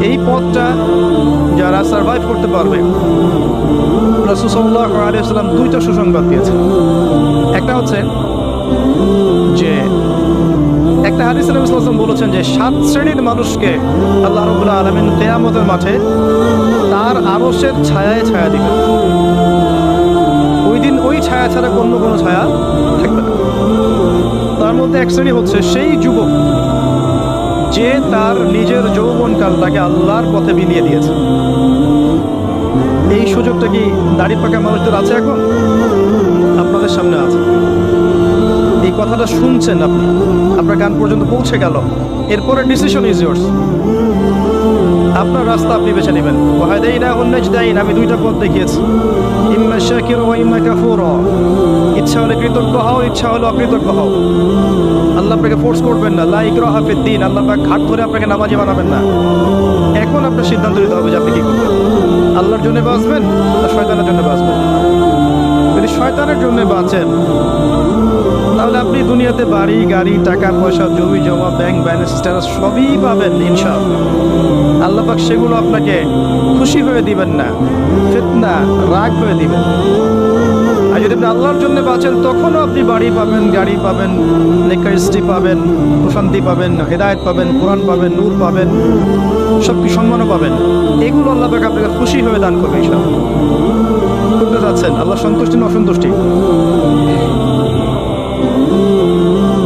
এই পথটা যারা সার্ভাইভ করতে পারবে, রাসূল সাল্লাল্লাহু আলাইহি ওয়াসাল্লাম দুইটা সুসংবাদ দিয়েছেন। একটা হচ্ছে যে একটা হাদিসে নবী সাল্লাল্লাহু আলাইহি ওয়াসাল্লাম বলেছেন যে 7 শ্রেণীর মানুষকে আল্লাহ রাব্বুল আলামিন কিয়ামতের মাঠে তার আরশের ছায়ায় ছায়া দিবেন। ওই দিন ওই ছায়া ছাড়া অন্য কোনো ছায়া থাকবে না। তার মধ্যে এক শ্রেণী হচ্ছে সেই যুবক যে তার নিজের যৌবনকালটাকে আল্লাহর পথে বিলিয়ে দিয়েছে। এই সুযোগটা কি দাড়ি পাকা মানুষদের আছে? এখন আপনাদের সামনে আছে। এই কথাটা শুনছেন আপনি, আপনার কান পর্যন্ত পৌঁছে গেল। এরপরে ডিসিশন ইজ ইয়োর্স। আপনার রাস্তা আপনি বেছে নেবেন। ওয়াহাদাইনাহুন নাজদাইন, আমি দুইটা পথ দেখিয়েছি, ইম্মা শাকির ওয়া ইম্মা কাফুর। ইচ্ছা হলে কৃতজ্ঞ হও, ইচ্ছা হলে অকৃতজ্ঞ হও। আল্লাহ আপনাকে ফোর্স করবেন না, লা ইকরাহা ফিদ্দিন। আল্লাহ পাক ঘাট ধরে আপনাকে নামাজি বানাবেন না। এখন আপনার সিদ্ধান্ত নিতে হবে যে আপনি কি করবেন। আল্লাহর জন্য বাঁচবেন না শয়তানের জন্য বাঁচবেন? যদি শয়তানের জন্য বাঁচেন তাহলে আপনি দুনিয়াতে বাড়ি গাড়ি টাকা পয়সা জমি জমা ব্যাংক ব্যালেন্স স্ট্যাটাস সবই পাবেন ইনশাআল্লাহ। আল্লাহ পাক সেগুলো আপনাকে খুশি হয়ে দিবেন না, ফিতনা রাগ হয়ে দিবেন। আর যদি আপনি আল্লাহর জন্য বাঁচেন তখনও আপনি বাড়ি পাবেন, গাড়ি পাবেন, নেকের স্ত্রী পাবেন, প্রশান্তি পাবেন, হেদায়েত পাবেন, কোরআন পাবেন, নূর পাবেন, সব কি সম্মানও পাবেন। এগুলো আল্লাহ পাক আপনাকে খুশি হয়ে দান করবে ইনশাআল্লাহ। করতে যাচ্ছেন আল্লাহ সন্তুষ্টি না অসন্তুষ্টি?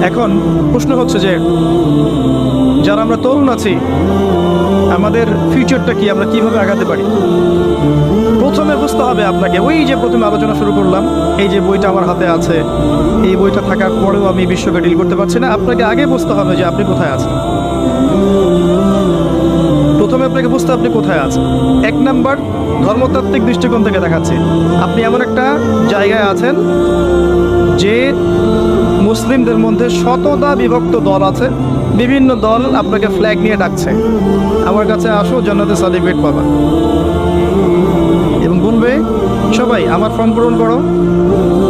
এখন প্রশ্ন হচ্ছে যে যারা আমরা তরুণ আছি, আমাদের ফিউচারটা কি, আমরা কিভাবে আগাতে পারি? প্রথমে বুঝতে হবে আপনাকে, ওই যে প্রথমে আলোচনা শুরু করলাম, এই যে বইটা আমার হাতে আছে, এই বইটা থাকার পরেও আমি বিশ্বকে ডিল করতে পারছি না। আপনাকে আগে বুঝতে হবে যে আপনি কোথায় আছেন। প্রথমে আপনাকে বুঝতে আপনি কোথায় আছেন। এক নাম্বার, ধর্মতাত্ত্বিক দৃষ্টিকোণ থেকে দেখাচ্ছে আপনি এমন একটা জায়গায় আছেন যে মুসলিমদের মধ্যে শতটা বিভক্ত দল আছে। বিভিন্ন দল আপনাকে ফ্ল্যাগ নিয়ে ডাকছে, আমার কাছে আসো, জান্নাতে সার্টিফিকেট পাবা, এবং বলবে সবাই আমার ফর্ম পূরণ করো,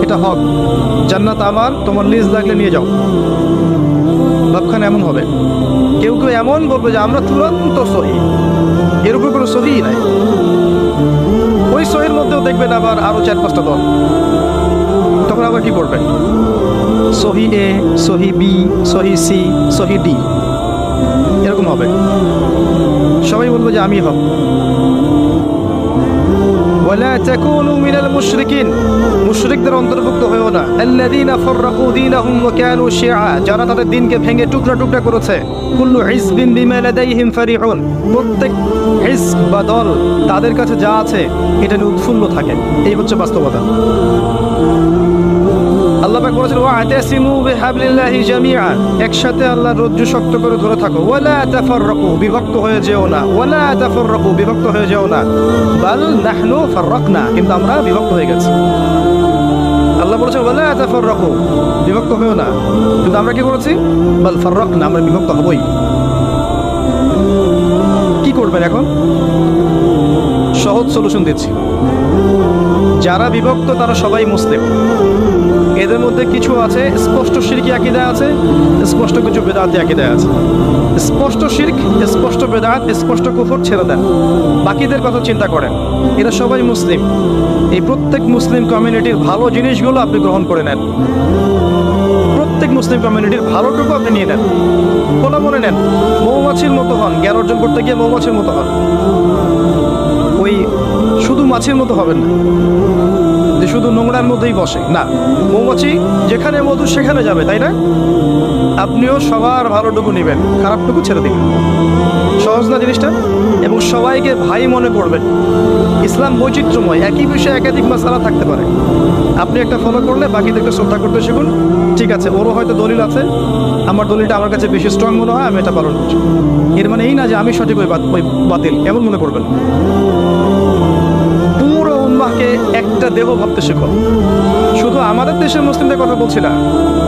এটা হক, জান্নাত আমার, তোমার লিস্ট লাগলে নিয়ে যাও। ভাবখানে এমন হবে। কেউ কেউ এমন বলবে যে আমরা চূড়ান্ত সহি, এর উপর কোনো সহি নাই। ওই সহির মধ্যেও দেখবেন আবার আরো 4-5টা দল। তখন আবার কি করবেন? সহি এ, সহি বি, সহি সি, সহি ডি, এরকম হবে। সবাই বলবে যে আমি হক। ওয়ালা তাকুনু মিনাল মুশরিকিন, মুশরিকদের অন্তর্ভুক্ত হয়ো না। আল্লাযীনা ফাররাকু দীনাহুম ওয়া কানু শিয়া, যারা তাদের দ্বীনকে ভেঙে টুকরা টুকরা করেছে। কুল্লু হিজবিন বিমা লাদাইহিম ফারিহুন, প্রত্যেক হিজব বা দল তাদের কাছে যা আছে এটা নিয়ে উৎফুল্ল থাকে। এই হচ্ছে বাস্তবতা। আল্লাহ পাক বলেছেন ওয়া'তাসিমু বিহাবলিল্লাহি জামিআ, একসাথে আল্লাহর রজ্জু শক্ত করে ধরে থাকো। ওয়ালা তাফাররাকু, বিভক্ত হয়ে যেও না। ওয়ালা তাফাররাকু, বিভক্ত হয়ে যেও না। বাল নাহনু ফাররাকনা, কিন্তু আমরা বিভক্ত হয়ে গেছি। আল্লাহ বলেছেন ওয়ালা তাফাররাকু, বিভক্ত হয়েও না, কিন্তু আমরা কি করেছি? বাল ফাররাকনা, আমরা বিভক্ত হবই। কি করবেন এখন? সহজ সলিউশন দিচ্ছি। যারা বিভক্ত তারা সবাই মুসলিম। এদের মধ্যে কিছু আছে স্পষ্ট শিরকি আকীদা আছে, স্পষ্ট কিছু বেদাতি আকীদা আছে। স্পষ্ট শিরক, স্পষ্ট বেদাত, স্পষ্ট কুফর ছেড়ে দেন, বাকিদের কথা চিন্তা করেন। এরা সবাই মুসলিম। এই প্রত্যেক মুসলিম কমিউনিটির ভালো জিনিসগুলো আপনি গ্রহণ করে নেন। প্রত্যেক মুসলিম কমিউনিটির ভালোটুকু আপনি নিয়ে নেন, খোলা মনে নেন। মৌমাছির মতো হন, জ্ঞান অর্জন করতে গিয়ে মৌমাছির মতো হন। ওই শুধু মাছির মতো হবেন না যে শুধু নোংরার মধ্যেই বসে, না। মৌমাছি যেখানে মধু সেখানে যাবে, তাই না? আপনিও সবার ভালোটুকু নেবেন, খারাপটুকু ছেড়ে দিবেন। সহজ না জিনিসটা? এবং সবাইকে ভাই মনে করবেন। ইসলাম বৈচিত্র্যময়, একই বিষয়ে একাধিক মাসালা থাকতে পারে। আপনি একটা ফলো করলে বাকিদেরকে শ্রদ্ধা করতে শিখুন। ঠিক আছে, ওরও হয়তো দলিল আছে, আমার দলিলটা আমার কাছে বেশি স্ট্রং মনে হয়, আমি এটা পালন করছি। এর মানে এই না যে আমি সঠিক, ওই বাতিল, এমন মনে করবেন। পুরো উম্মাহকে একটা দেহ ভাবতে শেখো। শুধু আমাদের দেশের মুসলিমদের কথা বলছি না,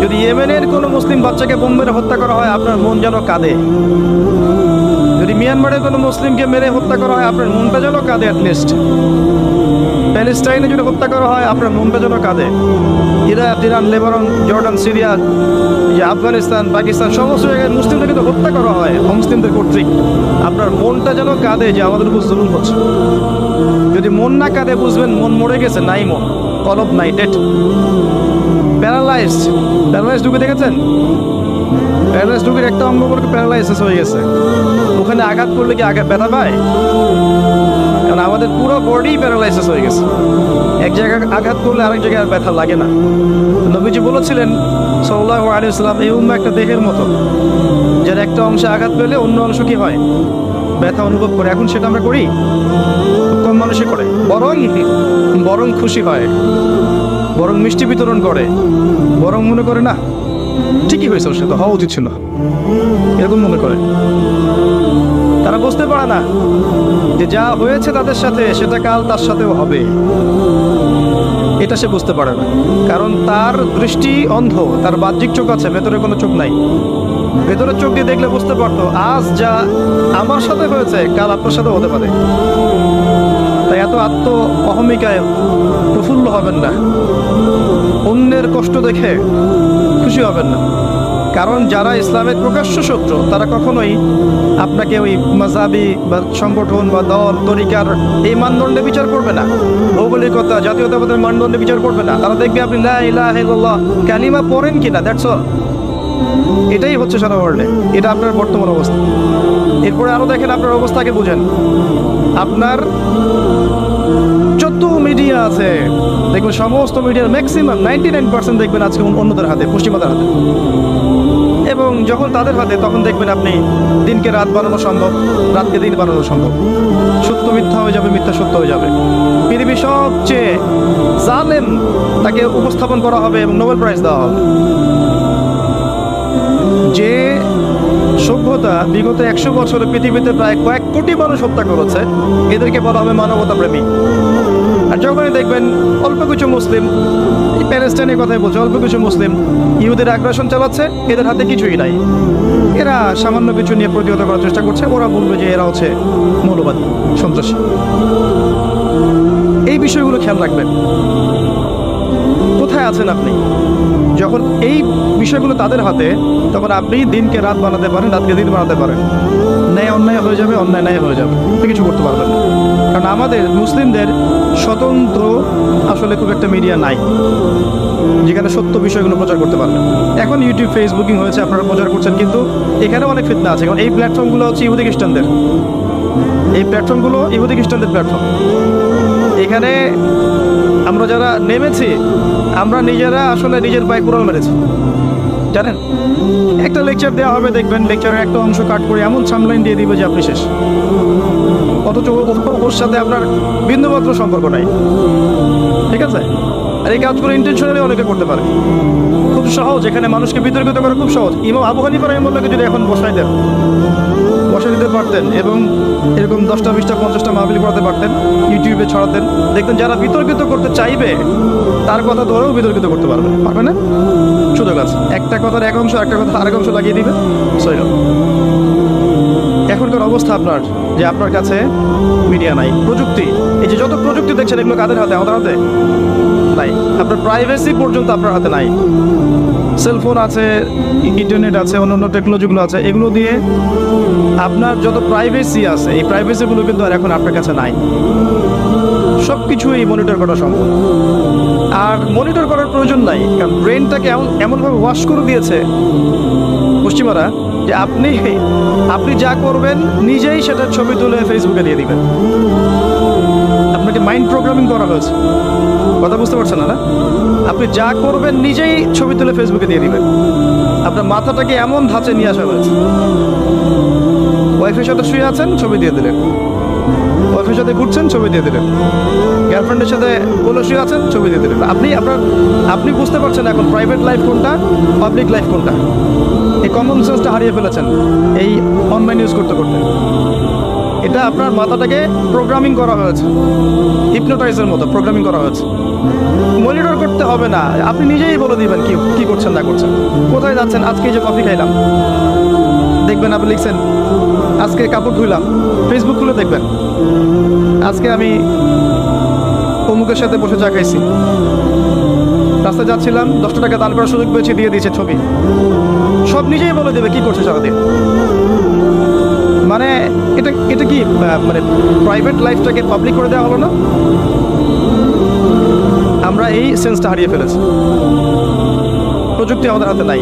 যদি ইয়েমেনের কোনো মুসলিম বাচ্চাকে বোম মেরে হত্যা করা হয় আপনার মন যেন কাঁদে। যদি মিয়ানমারের কোনো মুসলিমকে মেরে হত্যা করা হয় আপনার মনটা যেন কাঁদে অ্যাটলিস্ট। প্যালেস্টাইনে যদি হত্যা করা হয় আপনার মনটা যেন কাঁদে। Iraq, Iran, Lebanon, Jordan, Syria, যে আফগানিস্তান, পাকিস্তান সমস্ত জায়গায় মুসলিমদের কিন্তু হত্যা করা হয় অমুসলিমদের কর্তৃক। আপনার মনটা যেন কাঁদে যে আমাদের উপর জুলুম হচ্ছে। যদি মন না কাঁদে বুঝবেন মন মরে গেছে, নাই মন, কলব নাই, ডেট, প্যারালাইজড। প্যারালাইজড রোগী দেখেছেন? প্যারালাইজড রোগীর একটা অঙ্গ প্যারালাইসিস হয়ে গেছে। ওখানে আঘাত করলে কি ব্যথা পায়? কারণ আমাদের পুরো বডি প্যারালাইসিস হয়ে গেছে। এক জায়গায় আঘাত করলে আরেক জায়গায় আর ব্যথা লাগে না। নবীজি বলেছিলেন সাল্লাল্লাহু আলাইহি ওয়াসাল্লাম, এই উম্মাহ একটা দেহের মতো, যার একটা অংশে আঘাত পেলে অন্য অংশ কি হয়? ব্যথা অনুভব করে। এখন সেটা আমরা করি? কম মানুষই করে। বরং খুশি হয়, বরং মিষ্টি বিতরণ করে, বরং মনে করে না ঠিকই হয়েছে, ওর সাথে হওয়া উচিত ছিল, এরকম মনে করে। তারা বুঝতে পারে না যে যা হয়েছে তাদের সাথে সেটা কাল তার সাথেও হবে। এটা সে বুঝতে পারে না, কারণ তার দৃষ্টি অন্ধ। তার বাহ্যিক চোখ আছে, ভেতরে কোনো চোখ নাই। ভেতরের চোখ দিয়ে দেখলে বুঝতে পারতো আজ যা আমার সাথে হয়েছে কাল আপনার সাথে হতে পারে। তাই এত আত্ম অহমিকায় প্রফুল্ল হবেন না, অন্যের কষ্ট দেখে খুশি হবেন না। কারণ যারা ইসলামের প্রকাশ্য শত্রু তারা কখনোই আপনাকে ওই মাযহাবি বা সংগঠন বা দল তরিকার এই মানদণ্ডে বিচার করবে না, ভৌগোলিকতা জাতীয়তাবাদের মানদণ্ডে বিচার করবে না। তারা দেখবে আপনি লা ইলাহা ইল্লাল্লাহ কালিমা পড়েন কিনা, দ্যাটস অল। এটাই হচ্ছে সারা ওয়ার্ল্ডে, এটা আপনার বর্তমান অবস্থা। এরপরে আরো দেখেন আপনার অবস্থাকে বুঝেন। আপনার যত মিডিয়া আছে দেখবেন, সমস্ত মিডিয়ার ম্যাক্সিমাম 99% দেখবেন আজকে অন্যদের হাতে, পশ্চিমাদের হাতে। এবং যখন তাদের হাতে তখন দেখবেন আপনি দিনকে রাত বানানো সম্ভব, রাতকে দিন বানানো সম্ভব। সত্য মিথ্যা হয়ে যাবে, মিথ্যা সত্য হয়ে যাবে। পৃথিবীর সবচেয়ে জালেম তাকে উপস্থাপন করা হবে এবং নোবেল প্রাইজ দেওয়া হবে। যে সভ্যতা বিগত 100 বছরে পৃথিবীতে প্রায় কয়েক কোটি মানুষ হত্যা করেছে, এদেরকে বলা হবে মানবতা প্রেমী। আর যখনই দেখবেন অল্প কিছু মুসলিম, এই প্যালেস্টাইনের কথাই বলছে, অল্প কিছু মুসলিম ইহুদের আগ্রাসন চালাচ্ছে, এদের হাতে কিছুই নাই, এরা সামান্য কিছু নিয়ে প্রতিহত করার চেষ্টা করছে, ওরা বলবে যে এরা হচ্ছে মৌলবাদী, সন্ত্রাসী। এই বিষয়গুলো খেয়াল রাখবেন। কোথায় আছেন আপনি? যখন এই বিষয়গুলো তাদের হাতে, তখন আপনি দিনকে রাত বানাতে পারেন, রাতকে দিন বানাতে পারেন। ন্যায় অন্যায় হয়ে যাবে, অন্যায় ন্যায় হয়ে যাবে, আপনি কিছু করতে পারবেন না। কারণ আমাদের মুসলিমদের স্বতন্ত্র আসলে খুব একটা মিডিয়া নাই যেখানে সত্য বিষয়গুলো প্রচার করতে পারবেন। এখন ইউটিউব, ফেসবুকিং হয়েছে, আপনারা প্রচার করছেন, কিন্তু এখানেও অনেক ফিতনা আছে। কারণ এই প্ল্যাটফর্মগুলো হচ্ছে ইহুদি খ্রিস্টানদের, এই প্ল্যাটফর্মগুলো ইহুদি খ্রিস্টানদের প্ল্যাটফর্ম। এখানে আমরা যারা নেমেছি, আমরা নিজেরা আসলে নিজের পায়ে কুড়াল মেরেছি, জানেন। একটা লেকচার দেওয়া হবে, দেখবেন লেকচারের একটা অংশ কাট করে এমন সামলাইন দিয়ে দিবে যে আপনি শেষ। অথচ ওর সাথে আপনার বিন্দুমাত্র সম্পর্ক নাই, ঠিক আছে। আর এই কাজগুলো ইন্টেনশনালি অনেকে করতে পারে, খুব সহজ। এখানে মানুষকে বিতর্কিত করা খুব সহজ। ইমাম আবু হানিফা রাহিমাহুল্লাহকে যদি এখন বসাই দিতে পারতেন এবং এরকম 10টা 20টা 50টা মাহফিল করাতে পারতেন, ইউটিউবে ছড়াতেন, দেখতেন যারা বিতর্কিত করতে চাইবে তার কথা ধরেও বিতর্কিত করতে পারবে না। সুযোগ আছে, একটা কথার এক অংশ একটা কথা আরেক অংশ লাগিয়ে দিবে, সই হল। এখনকার অবস্থা আপনার যে আপনার কাছে মিডিয়া নাই, প্রযুক্তি, এই যে যত প্রযুক্তি দেখছেন এগুলো কাদের হাতে? আমাদের হাতে নাই। আপনার প্রাইভেসি পর্যন্ত আপনার হাতে নাই। সেলফোন আছে, ইন্টারনেট আছে, অন্যান্য টেকনোলজিগুলো আছে, এগুলো দিয়ে আপনার যত প্রাইভেসি আছে এই প্রাইভেসিগুলো কিন্তু আর এখন আপনার কাছে নাই। সব কিছুই মনিটর করা সম্ভব। আর মনিটর করার প্রয়োজন নাই, কারণ ব্রেনটাকে এমনভাবে ওয়াশ করে দিয়েছে পশ্চিমারা যে আপনি যা করবেন নিজেই সেটার ছবি তুলে ফেসবুকে দিয়ে দিবেন। আপনাকে মাইন্ড প্রোগ্রামিং করা হয়েছে, কথা বুঝতে পারছেন না? আপনি যা করবেন নিজেই ছবি তুলে ফেসবুকে দিয়ে দিবেন। আপনার মাথাটাকে এমন ধাঁচে নিয়ে আসা হয়েছে। ওয়াইফের সাথে শুয়ে আছেন, ছবি দিয়ে দিলেন। ওয়াইফের সাথে ঘুরছেন, ছবি দিয়ে দিলেন। গার্লফ্রেন্ডের সাথে বলে শুয়ে আছেন, ছবি দিয়ে দিলেন। আপনি বুঝতে পারছেন এখন প্রাইভেট লাইফ কোনটা, পাবলিক লাইফ কোনটা। এই কমন সেন্সটা হারিয়ে ফেলেছেন এই অনলাইন ইউজ করতে করতে। এটা আপনার মাথাটাকে প্রোগ্রামিং করা হয়েছে, হিপনোটাইজের মতো প্রোগ্রামিং করা হয়েছে। মনিটর করতে হবে না, আপনি নিজেই বলে দিবেন কি করছেন না করছেন, কোথায় যাচ্ছেন। আজকে যে কফি খাইলাম, দেখবেন আপনি লিখছেন আজকে কাপড় ধুইলাম, ফেসবুক খুলে দেখবেন আজকে আমি অমুকের সাথে বসে চা খাইছি, রাস্তায় যাচ্ছিলাম 10 টাকা দান করার সুযোগ পেয়েছি, দিয়ে দিয়েছে ছবি। সব নিজেই বলে দেবে কি করছে সারাদিন। মানে এটা এটা কি মানে প্রাইভেট লাইফটাকে পাবলিক করে দেওয়া হলো না? আমরা এই সেন্সটা হারিয়ে ফেলেছি। প্রযুক্তি আমাদের হাতে নাই।